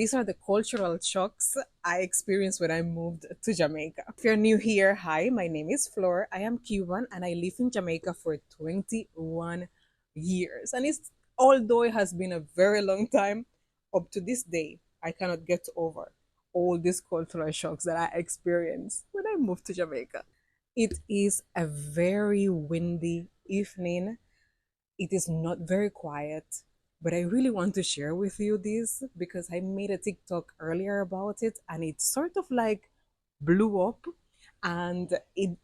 these are the cultural shocks I experienced when I moved to Jamaica. If you're new here, hi, my name is Flor. I am Cuban and I live in Jamaica for 21 years. And it's although it has been a very long time, up to this day, I cannot get over all these cultural shocks that I experienced when I moved to Jamaica. It is a very windy evening. It is not very quiet, but I really want to share with you this because I made a TikTok earlier about it and it sort of like blew up, and it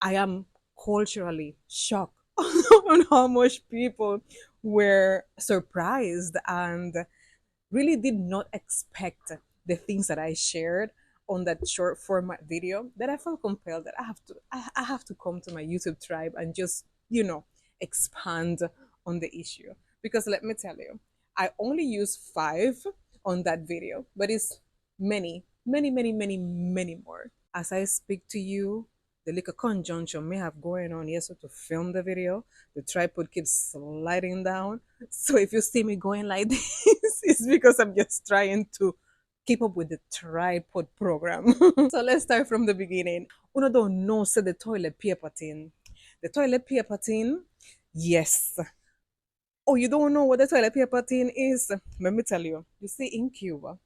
I am culturally shocked on how much people were surprised and really did not expect the things that I shared on that short format video, that I felt compelled that I have to come to my YouTube tribe and just, expand on the issue. Because let me tell you, I only use five on that video, but it's many, many, many, many, many more. As I speak to you, the little conjunction may have going on here, so to film the video, the tripod keeps sliding down. So if you see me going like this, it's because I'm just trying to keep up with the tripod program. So let's start from the beginning. Uno don't know, say the toilet paper thing. The toilet paper thing, yes. Oh, you don't know what the toilet paper thing is? Let me tell you. You see, in Cuba,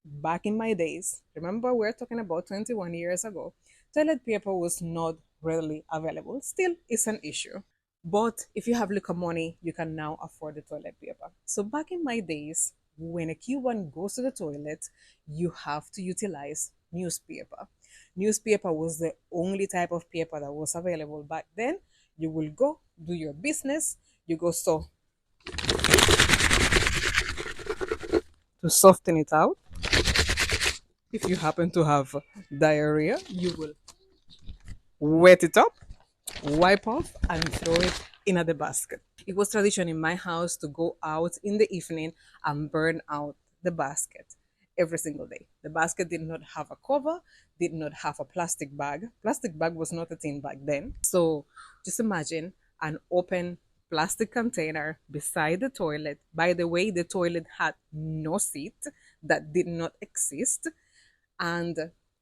back in my days, remember we're talking about 21 years ago, toilet paper was not readily available. Still, it's an issue. But if you have little money, you can now afford the toilet paper. So back in my days, when a Cuban goes to the toilet, you have to utilize newspaper. Newspaper was the only type of paper that was available back then. You will go do your business. You go so to soften it out. If you happen to have diarrhea, you will wet it up, wipe off, and throw it in the basket. It was tradition in my house to go out in the evening and burn out the basket every single day. The basket did not have a cover, did not have a plastic bag. Plastic bag was not a thing back then. So just imagine an open plastic container beside the toilet. By the way, the toilet had no seat, that did not exist. And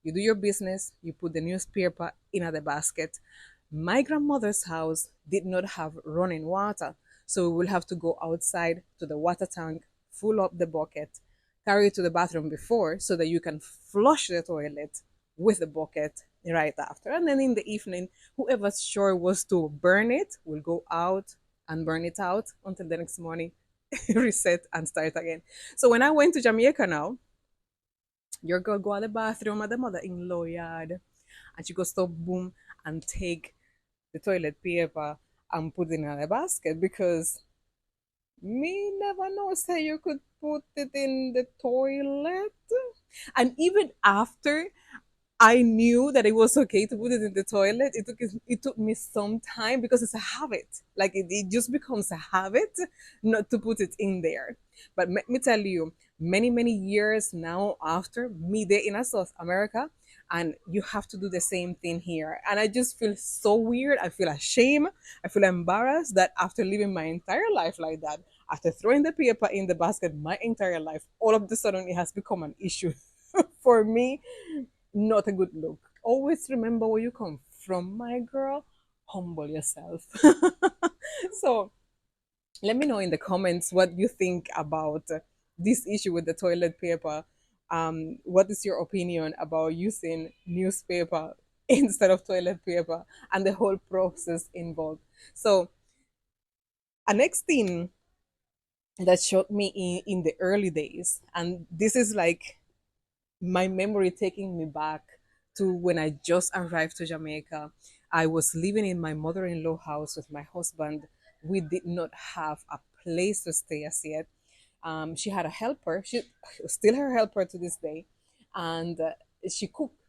you do your business, you put the newspaper in the basket. My grandmother's house did not have running water, so we will have to go outside to the water tank, fill up the bucket, carry it to the bathroom before so that you can flush the toilet with the bucket right after. And then in the evening, whoever's sure was to burn it will go out and burn it out until the next morning, reset and start again. So when I went to Jamaica now, your girl go to the bathroom at the mother-in-law yard and she go stop boom and take the toilet paper and put it in a basket because me never know say you could put it in the toilet. And even after I knew that it was okay to put it in the toilet, it took me some time because it's a habit. Like it just becomes a habit not to put it in there. But let me tell you, many many years now after me there in South America, and you have to do the same thing here. And I just feel so weird. I feel ashamed. I feel embarrassed that after living my entire life like that, after throwing the paper in the basket my entire life, all of a sudden it has become an issue for me. Not a good look. Always remember where you come from, my girl. Humble yourself. So let me know in the comments what you think about this issue with the toilet paper. What is your opinion about using newspaper instead of toilet paper and the whole process involved? So, a next thing that shocked me in the early days, and this is like my memory taking me back to when I just arrived to Jamaica. I was living in my mother in law house with my husband. We did not have a place to stay as yet. She had a helper, she still her helper to this day, and she cooked,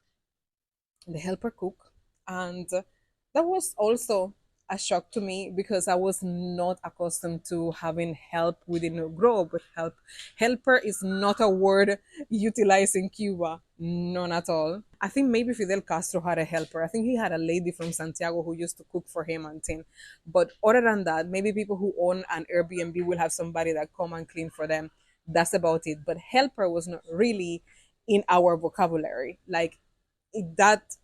the helper cook. And that was also a shock to me because I was not accustomed to having help within a grow up with help. Helper is not a word utilized in Cuba, none at all. I think maybe Fidel Castro had a helper. I think he had a lady from Santiago who used to cook for him and thing. But other than that, maybe people who own an Airbnb will have somebody that come and clean for them. That's about it. But helper was not really in our vocabulary. Like that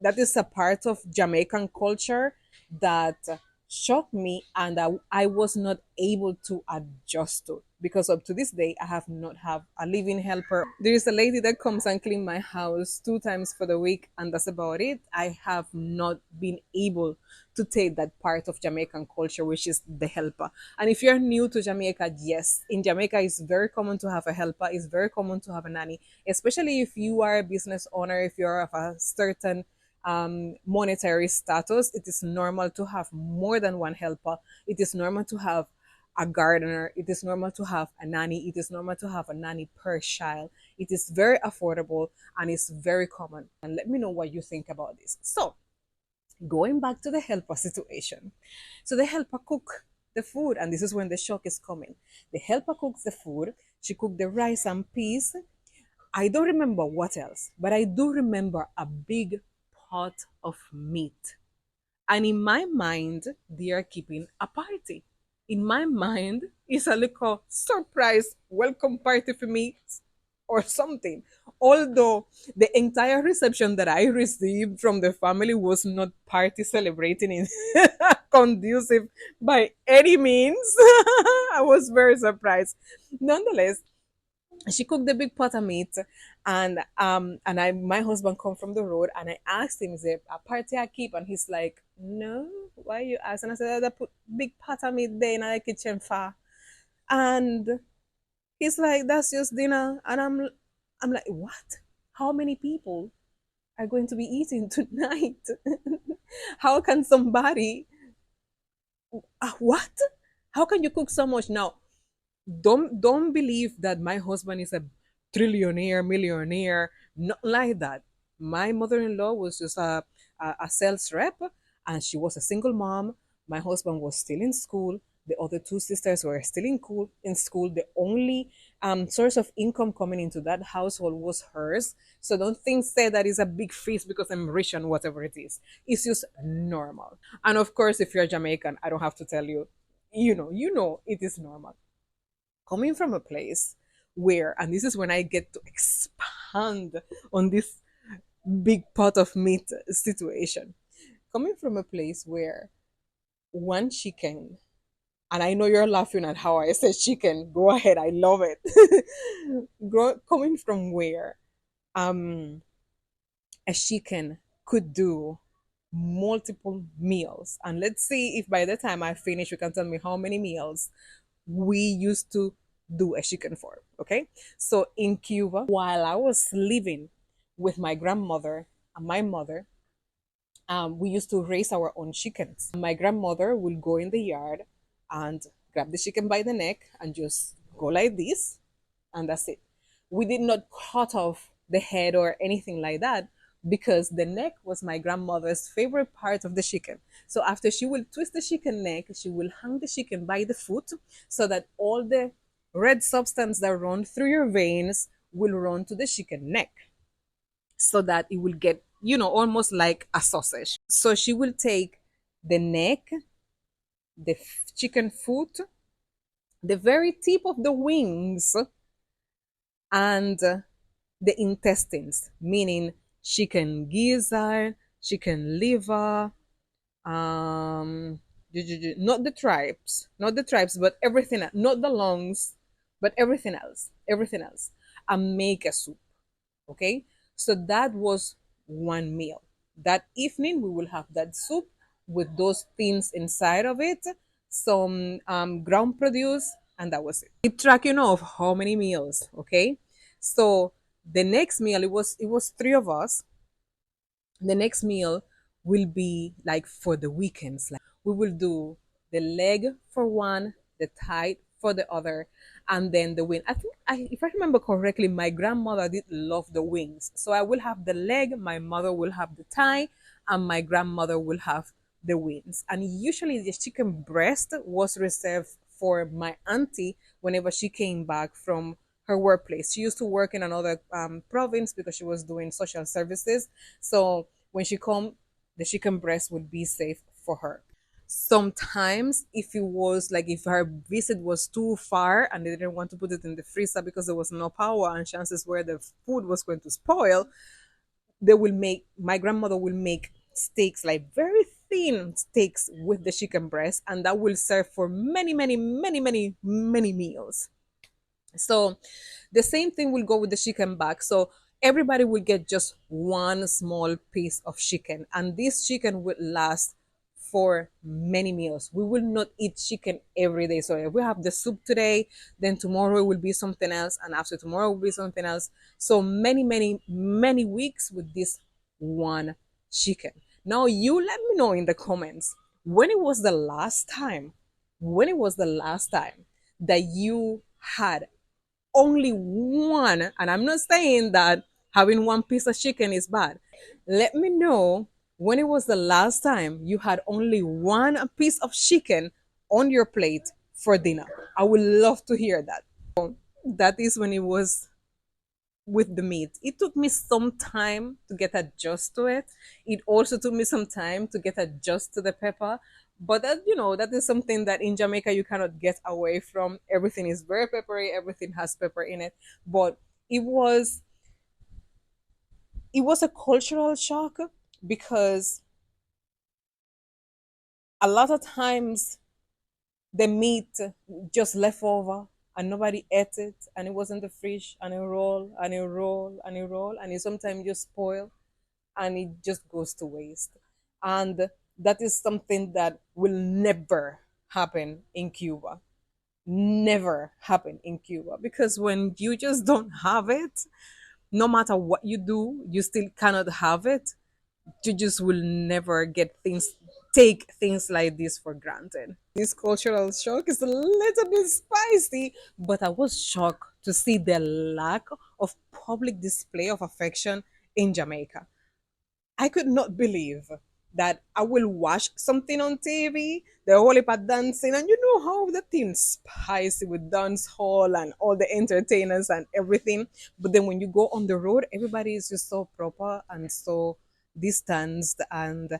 that is a part of Jamaican culture that shocked me, and I was not able to adjust to, because up to this day I have not have a living helper. There is a lady that comes and clean my house 2 times for the week, and that's about it. I have not been able to take that part of Jamaican culture, which is the helper. And if you're new to Jamaica, yes, in Jamaica it's very common to have a helper, it's very common to have a nanny, especially if you are a business owner, if you're of a certain monetary status. It is normal to have more than one helper. It is normal to have a gardener. It is normal to have a nanny. It is normal to have a nanny per child. It is very affordable and it's very common. And let me know what you think about this. So, going back to the helper situation. So, the helper cook the food, and this is when the shock is coming. The helper cooks the food. She cooked the rice and peas. I don't remember what else, but I do remember a big pot of meat. And in my mind, they are keeping a party. In my mind, it's a little surprise welcome party for me or something. Although the entire reception that I received from the family was not party celebrating in conducive by any means. I was very surprised. Nonetheless, she cooked the big pot of meat, and I my husband come from the road, and I asked him, is there a party I keep? And he's like, no, why you asking? I said, I put big pot of meat there in the kitchen for. And he's like, that's just dinner. And I'm like, what? How many people are going to be eating tonight? How can somebody, what? How can you cook so much? Now, don't believe that my husband is a trillionaire, millionaire. Not like that. My mother-in-law was just a sales rep, and she was a single mom. My husband was still in school. The other two sisters were still in school. The only source of income coming into that household was hers. So don't think say that is a big feast because I'm rich and whatever it is. It's just normal. And of course, if you're Jamaican, I don't have to tell you, you know it is normal. Coming from a place where, and this is when I get to expand on this big pot of meat situation, coming from a place where one chicken, and I know you're laughing at how I said chicken, go ahead, I love it. Coming from where um a chicken could do multiple meals, and let's see if by the time I finish you can tell me how many meals we used to do a chicken for. Okay, so in Cuba, while I was living with my grandmother and my mother, we used to raise our own chickens. My grandmother will go in the yard and grab the chicken by the neck and just go like this, and that's it. We did not cut off the head or anything like that, because the neck was my grandmother's favorite part of the chicken. So after she will twist the chicken neck, she will hang the chicken by the foot so that all the red substance that run through your veins will run to the chicken neck, so that it will get, almost like a sausage. So she will take the neck, the chicken foot, the very tip of the wings, and the intestines, meaning chicken gizzard, chicken liver, not the tribes, but everything, not the lungs, but everything else, and make a soup. Okay, so that was one meal. That evening, we will have that soup with those things inside of it, some ground produce, and that was it. Keep track, of how many meals. Okay, so the next meal, it was three of us. The next meal will be like for the weekends. Like we will do the leg for one, the thigh for the other, and then the wing. I think, if I remember correctly, my grandmother did love the wings. So I will have the leg, my mother will have the thigh, and my grandmother will have the wings. And usually the chicken breast was reserved for my auntie whenever she came back from her workplace. She used to work in another province because she was doing social services. So when she come, the chicken breast would be safe for her. Sometimes, if it was like if her visit was too far and they didn't want to put it in the freezer because there was no power and chances were the food was going to spoil, they will make my grandmother will make steaks, like very thin steaks with the chicken breast, and that will serve for many, many, many, many, many meals. So the same thing will go with the chicken back. So everybody will get just one small piece of chicken, and this chicken will last for many meals. We will not eat chicken every day. So if we have the soup today, then tomorrow will be something else, and after tomorrow will be something else. So many, many, many weeks with this one chicken. Now you let me know in the comments when it was the last time, when it was the last time that you had only one, and I'm not saying that having one piece of chicken is bad. Let me know when it was the last time you had only one piece of chicken on your plate for dinner. I would love to hear that. That is when it was with the meat. It took me some time to get adjust to it. It also took me some time to get adjust to the pepper. But that, that is something that in Jamaica you cannot get away from. Everything is very peppery, everything has pepper in it. But it was it was a cultural shock because a lot of times the meat just left over and nobody ate it, and it was in the fridge, and it roll and it roll and it roll, and it sometimes just spoil and it just goes to waste. And that is something that will never happen in Cuba. Never happen in Cuba, because when you just don't have it, no matter what you do, you still cannot have it. You just will never get things, take things like this for granted. This cultural shock is a little bit spicy, but I was shocked to see the lack of public display of affection in Jamaica. I could not believe that I will watch something on TV, the whole heap of dancing, and you know how the thing spicy with dance hall and all the entertainers and everything. But then when you go on the road, everybody is just so proper and so distanced, and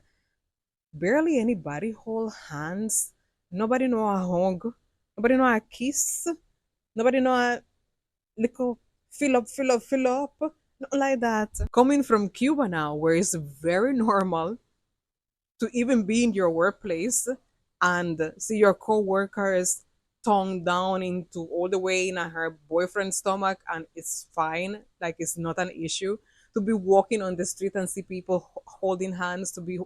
barely anybody hold hands. Nobody know a hug. Nobody know a kiss. Nobody know a little fill up, fill up, fill up. Not like that. Coming from Cuba now, where it's very normal to even be in your workplace and see your coworkers tongue down into all the way in her boyfriend's stomach and it's fine, like it's not an issue. To be walking on the street and see people holding hands, to be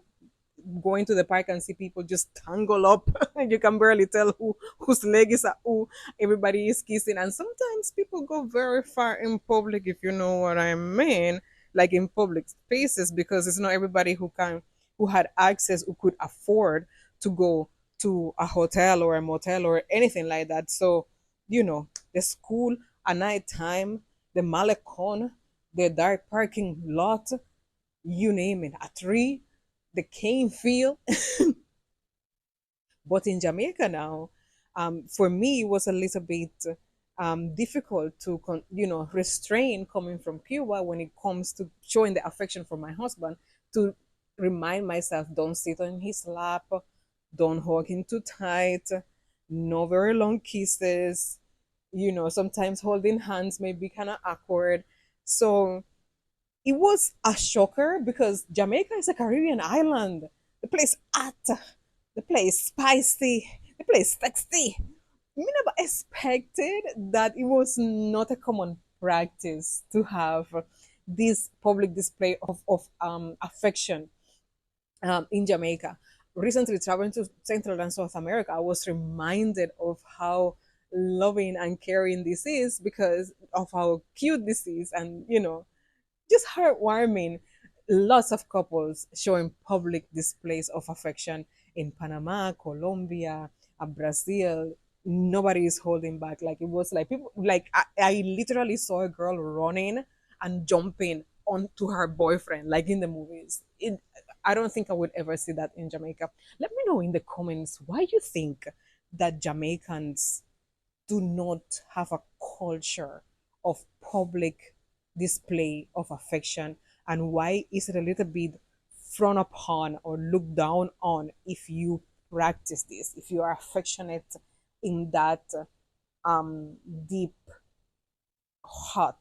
going to the park and see people just tangle up and you can barely tell whose leg is at who. Everybody is kissing, and sometimes people go very far in public, if you know what I mean, like in public spaces, because it's not everybody who had access, who could afford to go to a hotel or a motel or anything like that. So the school at night time, the malecon, the dark parking lot, you name it, a tree, the cane field. But in Jamaica now, for me, it was a little bit difficult to, restrain coming from Cuba when it comes to showing the affection for my husband, to remind myself, don't sit on his lap, don't hug him too tight, no very long kisses. Sometimes holding hands may be kind of awkward. So it was a shocker because Jamaica is a Caribbean island. The place hot, the place spicy, the place sexy. We never expected that it was not a common practice to have this public display of affection in Jamaica. Recently, traveling to Central and South America, I was reminded of how loving and caring this is because of how cute this is, and just heartwarming. Lots of couples showing public displays of affection in Panama, Colombia, Brazil. Nobody is holding back. Like it was like people like I literally saw a girl running and jumping onto her boyfriend, like in the movies. I don't think I would ever see that in Jamaica. Let me know in the comments why you think that Jamaicans do not have a culture of public display of affection, and why is it a little bit frowned upon or looked down on if you practice this, if you are affectionate in that um deep, hot,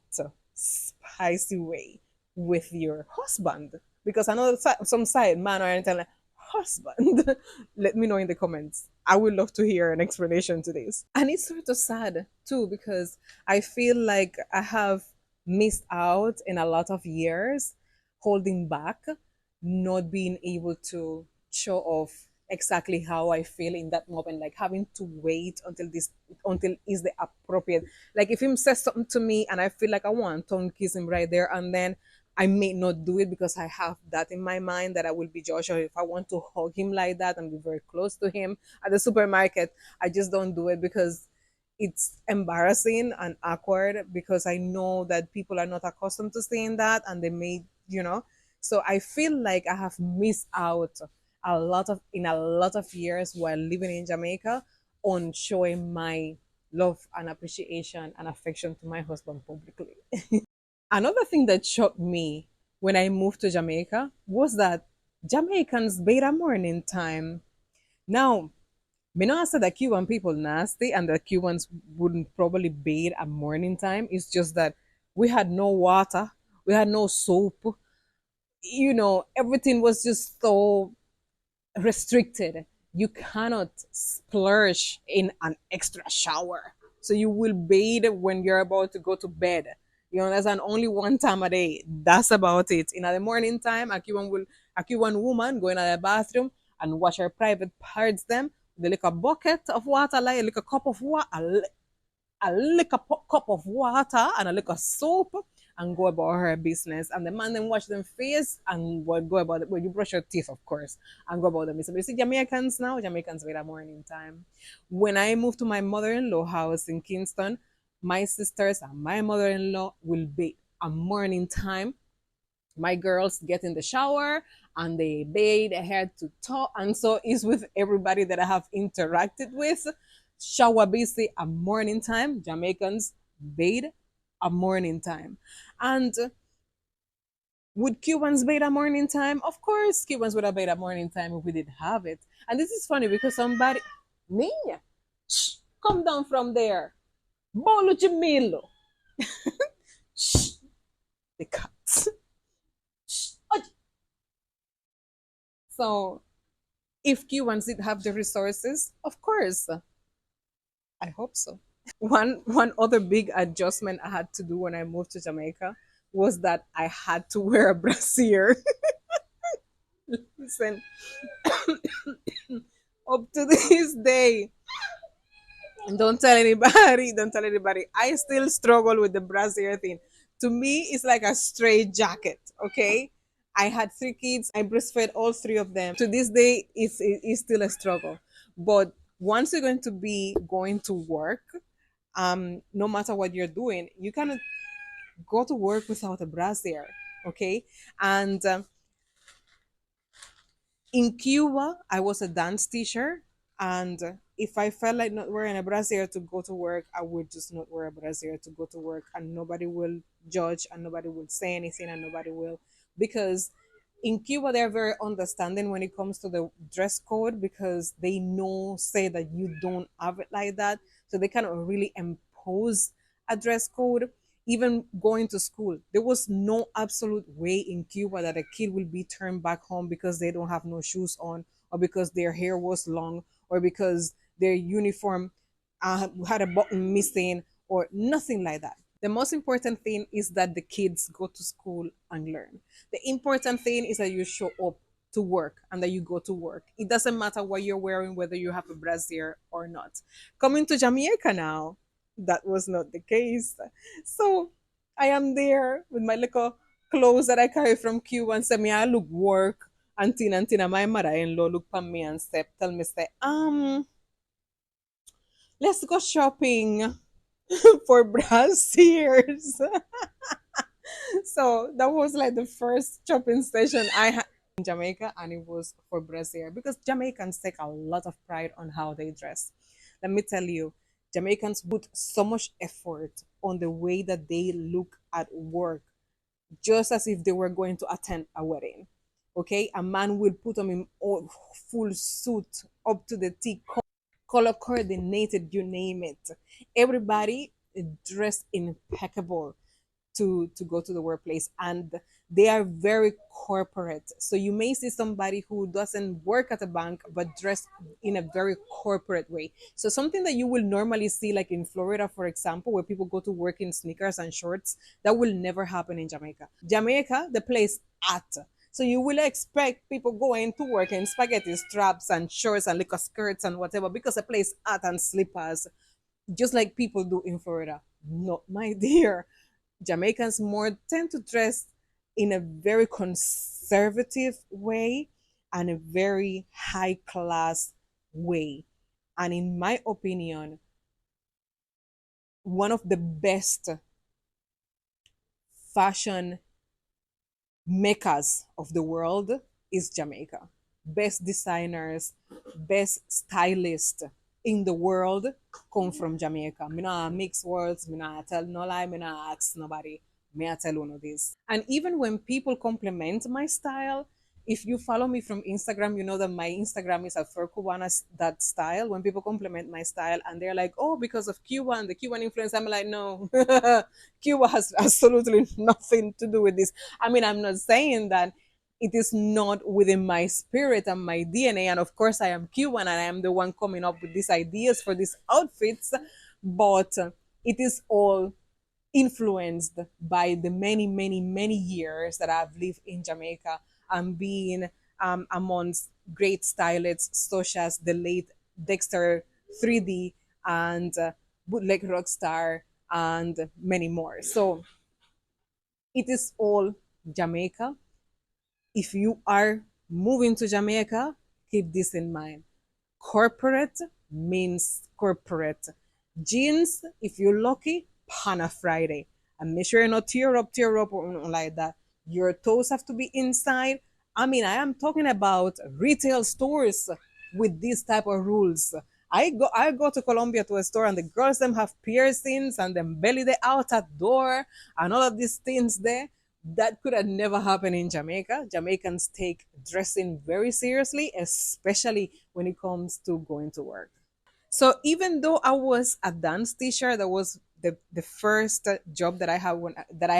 spicy way with your husband. Because I know some side man or anything like husband. Let me know in the comments. I would love to hear an explanation to this. And it's sort of sad too because I feel like I have missed out in a lot of years holding back, not being able to show off exactly how I feel in that moment, like having to wait until is the appropriate. Like if him says something to me and I feel like I want to tongue kiss him right there and then, I may not do it because I have that in my mind that I will be judged. Or if I want to hug him like that and be very close to him at the supermarket, I just don't do it because it's embarrassing and awkward because I know that people are not accustomed to seeing that and they may, So I feel like I have missed out a lot of years while living in Jamaica on showing my love and appreciation and affection to my husband publicly. Another thing that shocked me when I moved to Jamaica was that Jamaicans bathe at morning time. Now, me not say that Cuban people nasty and that Cubans wouldn't probably bathe at morning time. It's just that we had no water, we had no soap. Everything was just so restricted. You cannot splurge in an extra shower. So you will bathe when you're about to go to bed. That's an only one time a day. That's about it. In the morning time, a Cuban woman go in the bathroom and wash her private parts them. They lick a bucket of water, like a little cup of water, a little cup of water and a little soap and go about her business. And the man then wash them face and would go about it. Well, you brush your teeth, of course, and go about them. So you see Jamaicans now, Jamaicans wait a morning time. When I moved to my mother-in-law house in Kingston, my sisters and my mother-in-law will be a morning time. My girls get in the shower and they bathe head to toe, and so is with everybody that I have interacted with. Shower busy at morning time. Jamaicans bathe at morning time. And would Cubans bathe at morning time? Of course Cubans would have bathed at morning time if we did have it. And this is funny because somebody, Niña, shh, come down from there, bolo chimilo, shh, the cats. Shh. So if Cubans did have the resources, of course, I hope so. One other big adjustment I had to do when I moved to Jamaica was that I had to wear a brassiere. Listen, up to this day, and don't tell anybody, don't tell anybody. I still struggle with the brassiere thing. To me, it's like a straight jacket, okay? I had three kids, I breastfed all three of them. To this day, it's still a struggle. But once you're going to be going to work, no matter what you're doing, you cannot go to work without a brassiere, okay? And in Cuba, I was a dance teacher, and if I felt like not wearing a brassiere to go to work, I would just not wear a brassiere to go to work, and nobody will judge, and nobody will say anything, and nobody will, because in Cuba they're very understanding when it comes to the dress code because they know say that you don't have it like that, so they cannot really impose a dress code. Even going to school, there was no absolute way in Cuba that a kid will be turned back home because they don't have no shoes on, or because their hair was long, or because their uniform had a button missing, or nothing like that. The most important thing is that the kids go to school and learn. The important thing is that you show up to work and that you go to work. It doesn't matter what you're wearing, whether you have a brassiere or not. Coming to Jamaica now, that was not the case. So I am there with my little clothes that I carry from Cuba and say, me, I look work. And Tina, my mother-in-law look for me and say, tell me, say, let's go shopping for brassieres. So that was like the first shopping station I had in Jamaica, and it was for brassiere because Jamaicans take a lot of pride on how they dress. Let me tell you, Jamaicans put so much effort on the way that they look at work, just as if they were going to attend a wedding. Okay, a man will put on him all full suit up to the T, color coordinated, you name it. Everybody dressed impeccable to go to the workplace, and they are very corporate. So you may see somebody who doesn't work at a bank but dressed in a very corporate way. So something that you will normally see like in Florida, for example, where people go to work in sneakers and shorts, that will never happen in Jamaica. Jamaica, the place at, so you will expect people going to work in spaghetti straps and shorts and little skirts and whatever, because the place at and slippers, just like people do in Florida. No, my dear. Jamaicans more tend to dress in a very conservative way and a very high class way. And in my opinion, one of the best fashion meccas of the world is Jamaica. Best designers, best stylists in the world come from Jamaica. Me not mix words, me not tell no lie, me not ask nobody. Me I tell one of this. And even when people compliment my style, if you follow me from Instagram, you know that my Instagram is at Cubana that style. When people compliment my style and they're like, oh, because of Cuba and the Cuban influence, I'm like, no, Cuba has absolutely nothing to do with this. I mean, I'm not saying that it is not within my spirit and my DNA. And of course, I am Cuban and I am the one coming up with these ideas for these outfits, but it is all influenced by the many, many, many years that I've lived in Jamaica and being amongst great stylists such as the late Dexter 3D and Bootleg Rockstar and many more. So it is all Jamaica. If you are moving to Jamaica, keep this in mind. Corporate means corporate. Jeans, if you're lucky, Pana Friday. And make sure you're not tear up, or nothing like that. Your toes have to be inside. I mean, I am talking about retail stores with these type of rules. I go to Colombia to a store and the girls them have piercings and them belly they out at door and all of these things there. That could have never happened in Jamaica. Jamaicans take dressing very seriously, especially when it comes to going to work. So even though I was a dance teacher, that was the first job that I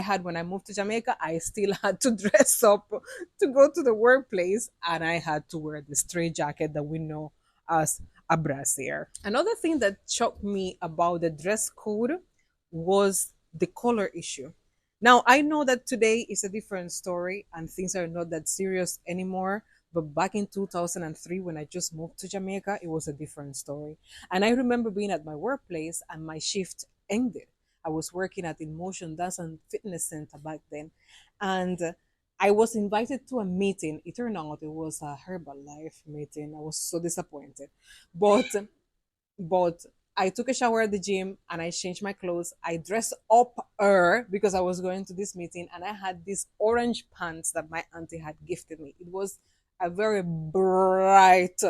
had when I moved to Jamaica, I still had to dress up to go to the workplace, and I had to wear the straight jacket that we know as a brassiere. Another thing that shocked me about the dress code was the color issue. Now, I know that today is a different story and things are not that serious anymore. But back in 2003, when I just moved to Jamaica, it was a different story. And I remember being at my workplace and my shift ended. I was working at Emotion Dance and Fitness Center back then. And I was invited to a meeting. It turned out it was a Herbalife meeting. I was so disappointed. But but I took a shower at the gym and I changed my clothes. I dressed up because I was going to this meeting, and I had these orange pants that my auntie had gifted me. It was a very bright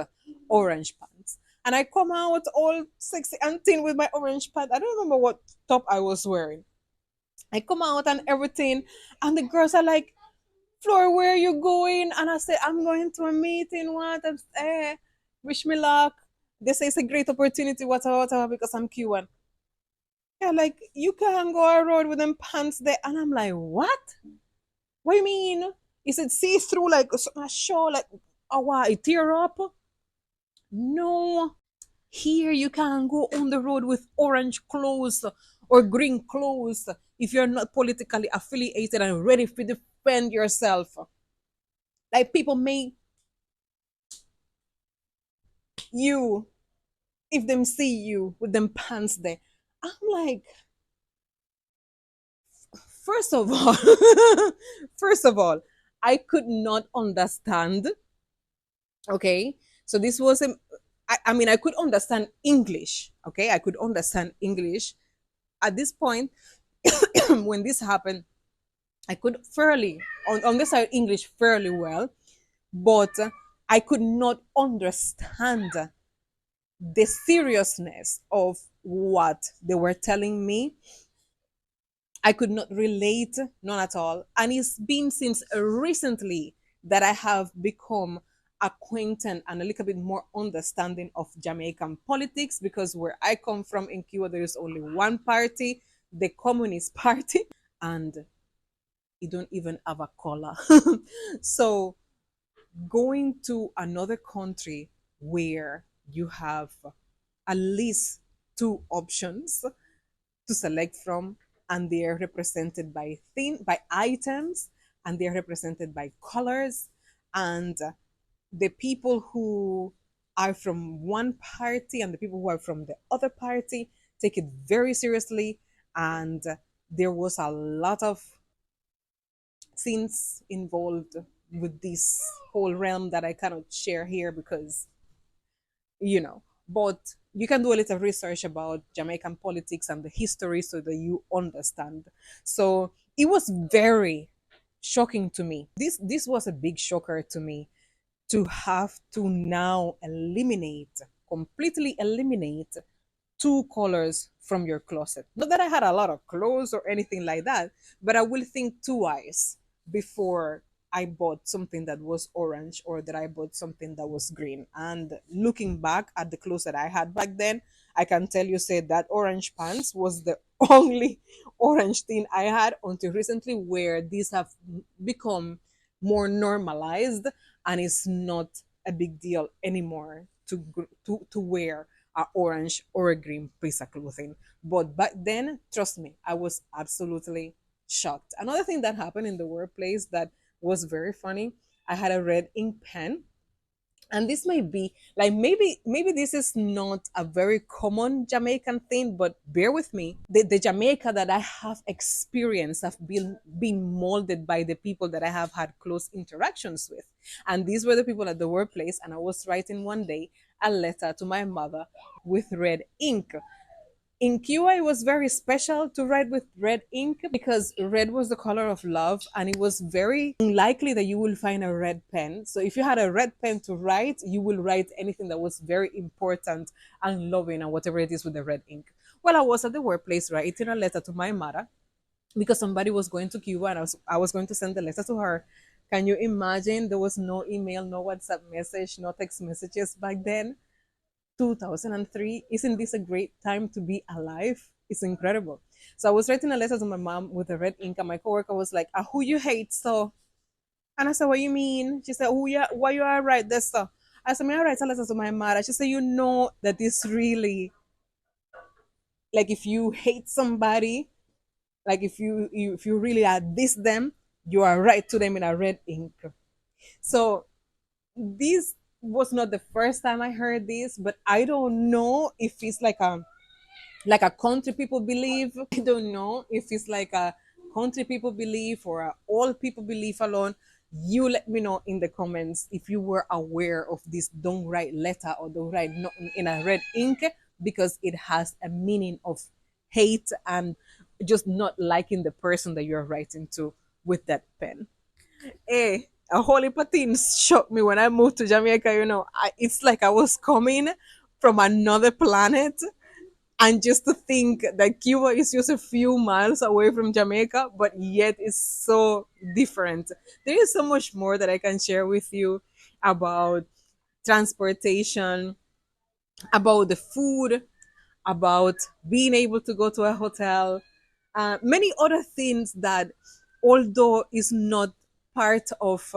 orange pants. And I come out all sexy and thin with my orange pants. I don't remember what top I was wearing. I come out and everything, and the girls are like, Floor, where are you going? And I said, I'm going to a meeting. What? Wish me luck. They say it's a great opportunity, whatever, whatever, because I'm Cuban. Yeah, like, you can go around with them pants there. And I'm like, what? What do you mean? Is it see through, like, a show, like, oh, wow, it tear up? No. Here you can go on the road with orange clothes or green clothes if you're not politically affiliated and ready to defend yourself. Like, people may you if them see you with them pants there. I'm like, first of all, first of all, I could not understand. Okay, so this was a, I mean, I could understand English. Okay, I could understand English at this point. When this happened, I could fairly understand English fairly well, but I could not understand the seriousness of what they were telling me. I could not relate, none at all. And it's been since recently that I have become acquainted and a little bit more understanding of Jamaican politics, because where I come from in Cuba, there is only one party, the Communist Party, and it don't even have a color. So going to another country where you have at least two options to select from, and they are represented by by items, and they are represented by colors, and the people who are from one party and the people who are from the other party take it very seriously. And there was a lot of things involved with this whole realm that I cannot share here because, but you can do a little research about Jamaican politics and the history so that you understand. So it was very shocking to me. This was a big shocker to me, to have to now completely eliminate two colors from your closet. Not that I had a lot of clothes or anything like that, but I will think twice before I bought something that was orange or that I bought something that was green. And looking back at the clothes that I had back then, I can tell you, say that orange pants was the only orange thing I had until recently, where these have become more normalized and it's not a big deal anymore to wear a orange or a green piece of clothing. But back then, trust me, I was absolutely shocked. Another thing that happened in the workplace that was very funny, I had a red ink pen. And this may be like, maybe this is not a very common Jamaican thing, but bear with me. The Jamaica that I have experienced have been molded by the people that I have had close interactions with. And these were the people at the workplace. And I was writing one day a letter to my mother with red ink. In Cuba, it was very special to write with red ink because red was the color of love, and it was very unlikely that you will find a red pen. So if you had a red pen to write, you will write anything that was very important and loving and whatever it is with the red ink. Well, I was at the workplace writing a letter to my mother because somebody was going to Cuba, and I was going to send the letter to her. Can you imagine? There was no email, no WhatsApp message, no text messages back then. 2003. Isn't this a great time to be alive? It's incredible. So I was writing a letter to my mom with a red ink, and my coworker was like, "Who you hate so?" And I said, "What you mean?" She said, "Who you? Why you are right this so?" I said, "May I write a letter to my mother?" She said, "You know that this really, like, if you hate somebody, like if you really are diss them, you are right to them in a red ink." So this was not the first time I heard this, but I don't know if it's like a country people believe. I don't know if it's like a country people believe or a all people believe alone. You let me know in the comments if you were aware of this don't write letter or don't write not in a red ink, because it has a meaning of hate and just not liking the person that you're writing to with that pen. A whole heap of things shocked me when I moved to Jamaica. It's like I was coming from another planet, and just to think that Cuba is just a few miles away from Jamaica, but yet it's so different. There is so much more that I can share with you about transportation, about the food, about being able to go to a hotel, many other things that, although is not part of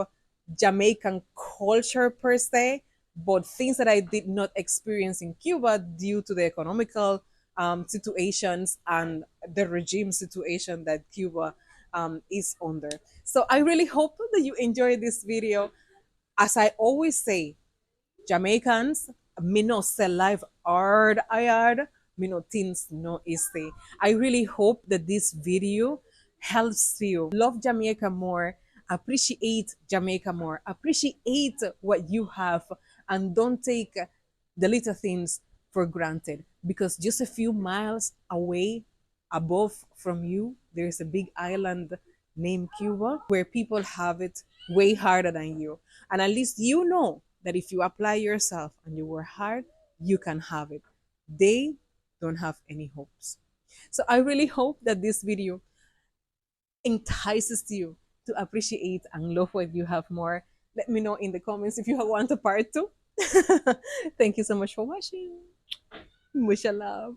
Jamaican culture per se, but things that I did not experience in Cuba due to the economical situations and the regime situation that Cuba is under. So I really hope that you enjoyed this video. As I always say, Jamaicans, me no sell life hard, me no things no easy. I really hope that this video helps you love Jamaica more, appreciate Jamaica more, appreciate what you have, and don't take the little things for granted, because just a few miles away, above from you, there's a big island named Cuba where people have it way harder than you. And at least you know that if you apply yourself and you work hard, you can have it. They don't have any hopes. So I really hope that this video entices you to appreciate and love what you have more. Let me know in the comments if you want a part two. Thank you so much for watching. Mucho love.